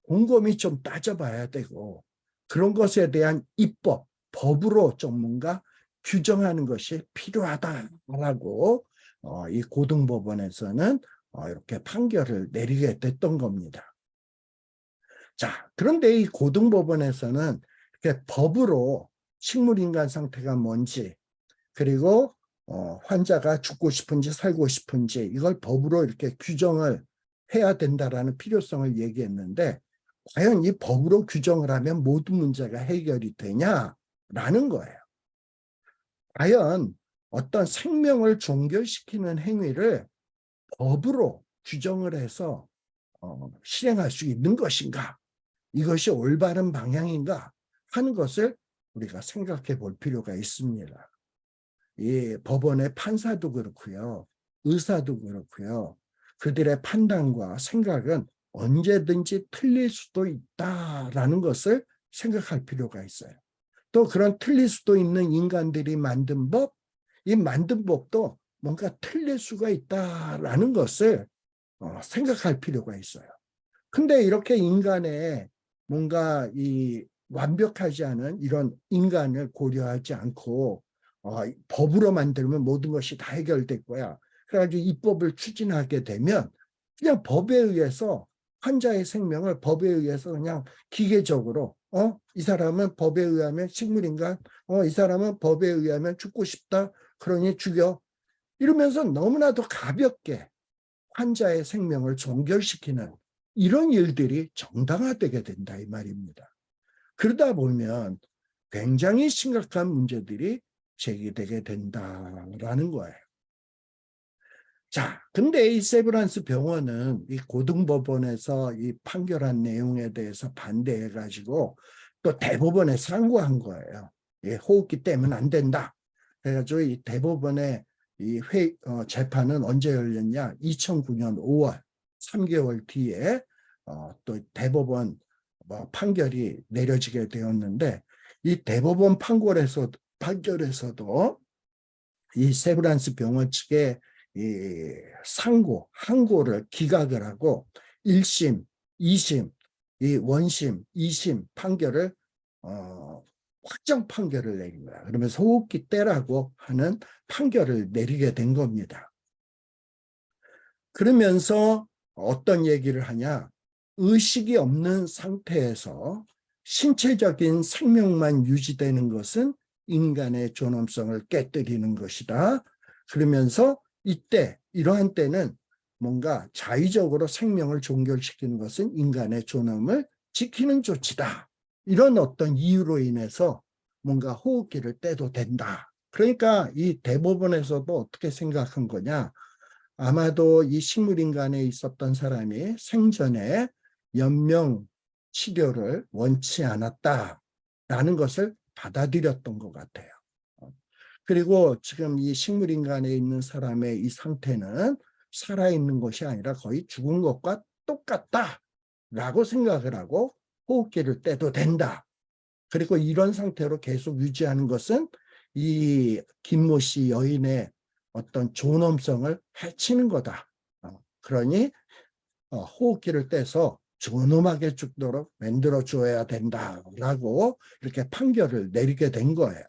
곰곰이 좀 따져봐야 되고, 그런 것에 대한 입법, 법으로 좀 뭔가 규정하는 것이 필요하다라고 이 고등법원에서는 이렇게 판결을 내리게 됐던 겁니다. 자, 그런데 이 고등법원에서는 이렇게 법으로 식물인간 상태가 뭔지, 그리고 환자가 죽고 싶은지 살고 싶은지 이걸 법으로 이렇게 규정을 해야 된다라는 필요성을 얘기했는데, 과연 이 법으로 규정을 하면 모든 문제가 해결이 되냐라는 거예요. 과연 어떤 생명을 종결시키는 행위를 법으로 규정을 해서 실행할 수 있는 것인가? 이것이 올바른 방향인가? 하는 것을 우리가 생각해 볼 필요가 있습니다. 이 법원의 판사도 그렇고요, 의사도 그렇고요, 그들의 판단과 생각은 언제든지 틀릴 수도 있다라는 것을 생각할 필요가 있어요. 또 그런 틀릴 수도 있는 인간들이 만든 법, 이 만든 법도 뭔가 틀릴 수가 있다라는 것을 생각할 필요가 있어요. 근데 이렇게 인간의 뭔가 이 완벽하지 않은 이런 인간을 고려하지 않고 법으로 만들면 모든 것이 다 해결될 거야. 그래가지고 이 법을 추진하게 되면 그냥 법에 의해서 환자의 생명을 법에 의해서 그냥 기계적으로 이 사람은 법에 의하면 식물인간, 이 사람은 법에 의하면 죽고 싶다, 그러니 죽여, 이러면서 너무나도 가볍게 환자의 생명을 종결시키는 이런 일들이 정당화되게 된다 이 말입니다. 그러다 보면 굉장히 심각한 문제들이 제기되게 된다라는 거예요. 자, 근데 이 세브란스 병원은 이 고등법원에서 이 판결한 내용에 대해서 반대해가지고 또 대법원에 상고한 거예요. 예, 호흡기 때문에 안 된다. 그래가지고 이 대법원의 이 재판은 언제 열렸냐? 2009년 5월, 3개월 뒤에 또 대법원 판결이 내려지게 되었는데, 이 대법원 판결에서도 이 세브란스 병원 측의 이 항고를 기각을 하고 1심, 2심, 이 원심, 2심 판결을 확정 판결을 내린 거야. 그러면서 호흡기 떼라고 하는 판결을 내리게 된 겁니다. 그러면서 어떤 얘기를 하냐? 의식이 없는 상태에서 신체적인 생명만 유지되는 것은 인간의 존엄성을 깨뜨리는 것이다. 그러면서 이러한 때는 뭔가 자의적으로 생명을 종결시키는 것은 인간의 존엄을 지키는 조치다. 이런 어떤 이유로 인해서 뭔가 호흡기를 떼도 된다. 그러니까 이 대법원에서도 어떻게 생각한 거냐? 아마도 이 식물인간에 있었던 사람이 생전에 연명 치료를 원치 않았다라는 것을 받아들였던 것 같아요. 그리고 지금 이 식물인간에 있는 사람의 이 상태는 살아있는 것이 아니라 거의 죽은 것과 똑같다라고 생각을 하고 호흡기를 떼도 된다. 그리고 이런 상태로 계속 유지하는 것은 이 김모 씨 여인의 어떤 존엄성을 해치는 거다. 그러니 호흡기를 떼서 존엄하게 죽도록 만들어 줘야 된다라고 이렇게 판결을 내리게 된 거예요.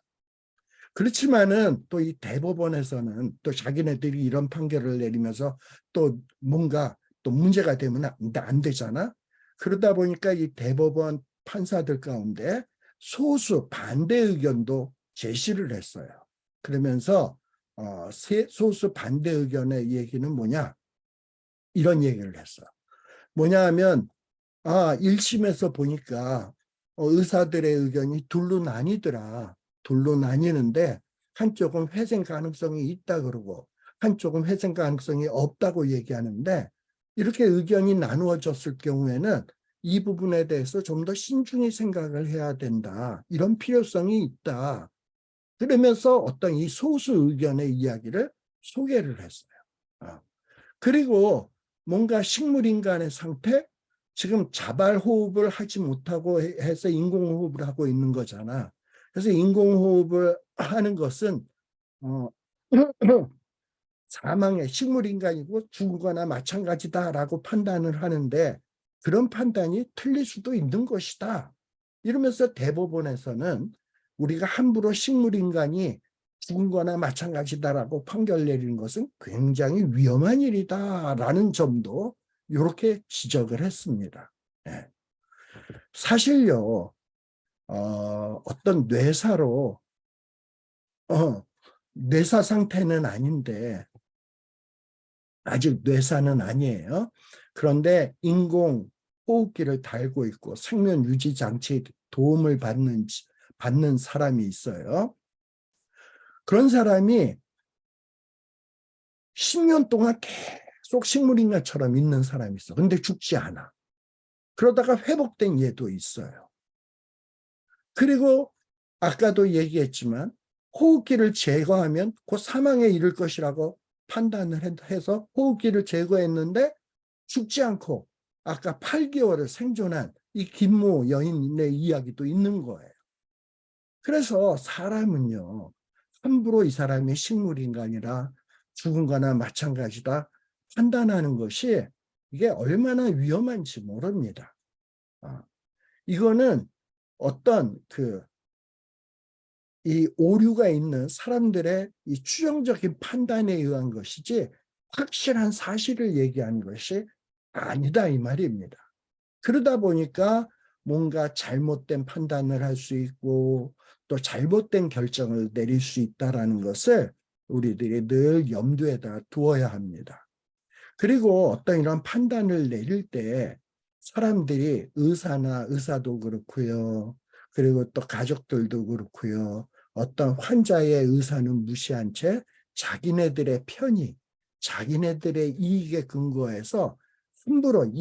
그렇지만은 또 이 대법원에서는 또 자기네들이 이런 판결을 내리면서 또 뭔가 또 문제가 되면 안 되잖아. 그러다 보니까 이 대법원 판사들 가운데 소수 반대 의견도 제시를 했어요. 그러면서 소수 반대 의견의 얘기는 뭐냐? 이런 얘기를 했어. 뭐냐 하면 1심에서 보니까 의사들의 의견이 둘로 나뉘더라. 둘로 나뉘는데 한쪽은 회생 가능성이 있다 그러고 한쪽은 회생 가능성이 없다고 얘기하는데, 이렇게 의견이 나누어졌을 경우에는 이 부분에 대해서 좀 더 신중히 생각을 해야 된다. 이런 필요성이 있다. 그러면서 어떤 이 소수 의견의 이야기를 소개를 했어요. 그리고 뭔가 식물인간의 상태, 지금 자발호흡을 하지 못하고 해서 인공호흡을 하고 있는 거잖아. 그래서 인공호흡을 하는 것은 사망의 식물인간이고 죽은 거나 마찬가지다라고 판단을 하는데, 그런 판단이 틀릴 수도 있는 것이다. 이러면서 대법원에서는 우리가 함부로 식물인간이 죽은 거나 마찬가지다라고 판결 내리는 것은 굉장히 위험한 일이다라는 점도 이렇게 지적을 했습니다. 네. 사실요, 어떤 뇌사로 뇌사 상태는 아닌데, 아직 뇌사는 아니에요. 그런데 인공 호흡기를 달고 있고 생명 유지 장치 도움을 받는 사람이 있어요. 그런 사람이 10년 동안 계속 식물인간처럼 있는 사람이 있어. 근데 죽지 않아. 그러다가 회복된 예도 있어요. 그리고 아까도 얘기했지만 호흡기를 제거하면 곧 사망에 이를 것이라고 판단을 해서 호흡기를 제거했는데 죽지 않고 아까 8개월을 생존한 이 김모 여인의 이야기도 있는 거예요. 그래서 사람은요, 함부로 이 사람이 식물인간이라 죽은 거나 마찬가지다 판단하는 것이 이게 얼마나 위험한지 모릅니다. 이거는 어떤 이 오류가 있는 사람들의 이 추정적인 판단에 의한 것이지 확실한 사실을 얘기하는 것이 아니다 이 말입니다. 그러다 보니까 뭔가 잘못된 판단을 할 수 있고 또 잘못된 결정을 내릴 수 있다는 것을 우리들이 늘 염두에다 두어야 합니다. 그리고 어떤 이런 판단을 내릴 때 사람들이 의사도 그렇고요. 그리고 또 가족들도 그렇고요. 어떤 환자의 의사는 무시한 채 자기네들의 편의, 자기네들의 이익에 근거해서 함부로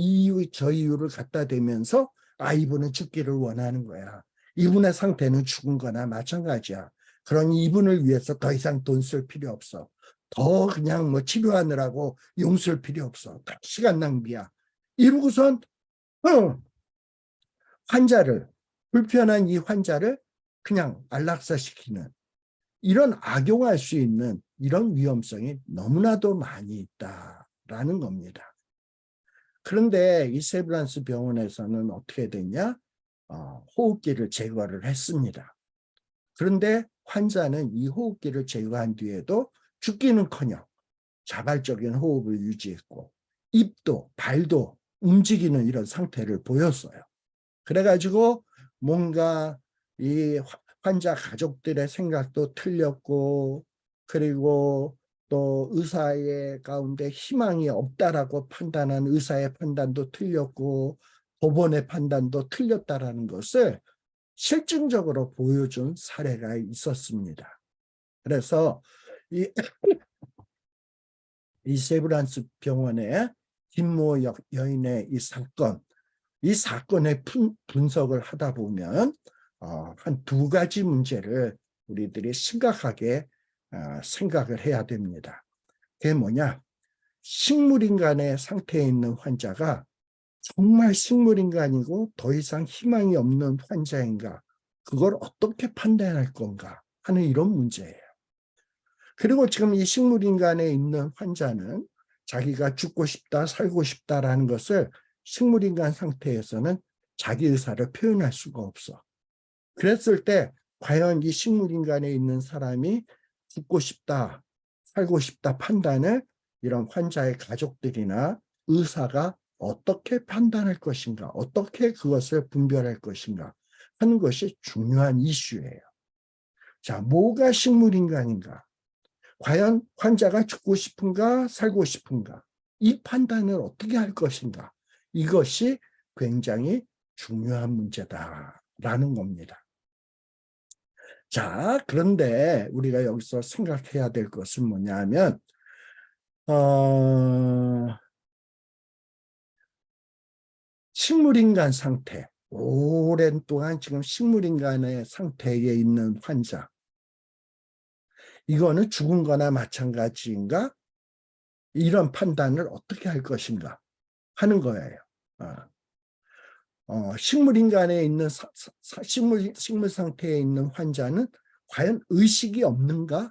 저 이유를 갖다 대면서 이분은 죽기를 원하는 거야. 이분의 상태는 죽은 거나 마찬가지야. 그런 이분을 위해서 더 이상 돈 쓸 필요 없어. 더 그냥 뭐 치료하느라고 용 쓸 필요 없어. 다 시간 낭비야. 이러고선 환자를, 불편한 이 환자를 그냥 안락사시키는 이런 악용할 수 있는 이런 위험성이 너무나도 많이 있다라는 겁니다. 그런데 이 세브란스 병원에서는 어떻게 됐냐? 호흡기를 제거를 했습니다. 그런데 환자는 이 호흡기를 제거한 뒤에도 죽기는커녕 자발적인 호흡을 유지했고 입도 발도 움직이는 이런 상태를 보였어요. 그래가지고 뭔가 이 환자 가족들의 생각도 틀렸고 그리고 또 의사의 가운데 희망이 없다라고 판단한 의사의 판단도 틀렸고 법원의 판단도 틀렸다라는 것을 실증적으로 보여준 사례가 있었습니다. 그래서 이 세브란스 병원의 김모 여인의 이 사건의 분석을 하다 보면 한 두 가지 문제를 우리들이 심각하게 생각을 해야 됩니다. 그게 뭐냐? 식물인간의 상태에 있는 환자가 정말 식물인간이고 더 이상 희망이 없는 환자인가? 그걸 어떻게 판단할 건가 하는 이런 문제예요. 그리고 지금 이 식물인간에 있는 환자는 자기가 죽고 싶다, 살고 싶다라는 것을 식물인간 상태에서는 자기 의사를 표현할 수가 없어. 그랬을 때 과연 이 식물인간에 있는 사람이 죽고 싶다, 살고 싶다 판단을 이런 환자의 가족들이나 의사가 어떻게 판단할 것인가, 어떻게 그것을 분별할 것인가 하는 것이 중요한 이슈예요. 자, 뭐가 식물인간인가? 과연 환자가 죽고 싶은가, 살고 싶은가? 이 판단을 어떻게 할 것인가? 이것이 굉장히 중요한 문제다라는 겁니다. 자, 그런데 우리가 여기서 생각해야 될 것은 뭐냐면, 식물인간 상태, 오랜 동안 지금 식물인간의 상태에 있는 환자, 이거는 죽은 거나 마찬가지인가? 이런 판단을 어떻게 할 것인가 하는 거예요. 식물인간에 있는 식물 상태에 있는 환자는 과연 의식이 없는가?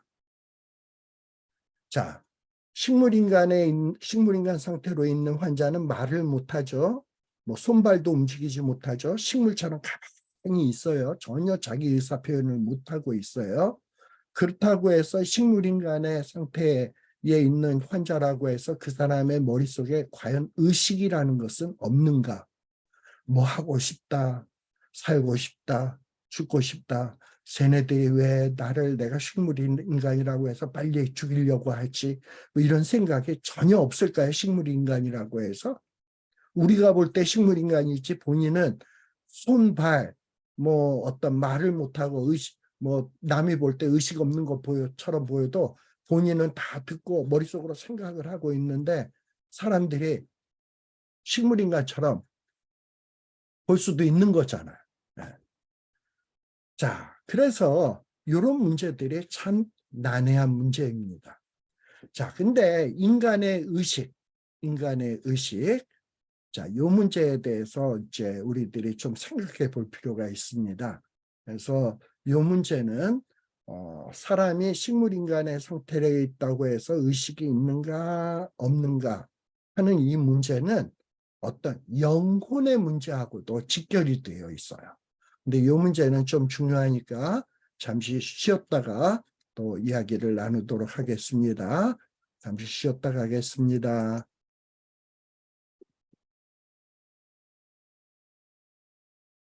자, 식물인간 상태로 있는 환자는 말을 못하죠. 뭐 손발도 움직이지 못하죠. 식물처럼 가만히 있어요. 전혀 자기 의사 표현을 못하고 있어요. 그렇다고 해서 식물인간의 상태에 있는 환자라고 해서 그 사람의 머릿속에 과연 의식이라는 것은 없는가? 뭐 하고 싶다, 살고 싶다, 죽고 싶다, 쟤네들이 왜 나를 내가 식물인간이라고 해서 빨리 죽이려고 하지? 뭐 이런 생각이 전혀 없을까요? 식물인간이라고 해서? 우리가 볼 때 식물인간이지 본인은 손, 발, 뭐 어떤 말을 못하고 뭐 남이 볼 때 의식 없는 것처럼 보여도 본인은 다 듣고 머릿속으로 생각을 하고 있는데 사람들이 식물인간처럼 볼 수도 있는 거잖아요. 네. 자, 그래서 이런 문제들이 참 난해한 문제입니다. 자, 근데 인간의 의식, 자, 이 문제에 대해서 이제 우리들이 좀 생각해 볼 필요가 있습니다. 그래서 이 문제는 사람이 식물인간의 상태에 있다고 해서 의식이 있는가 없는가 하는 이 문제는 어떤 영혼의 문제하고도 직결이 되어 있어요. 근데 이 문제는 좀 중요하니까 잠시 쉬었다가 또 이야기를 나누도록 하겠습니다. 잠시 쉬었다 가겠습니다.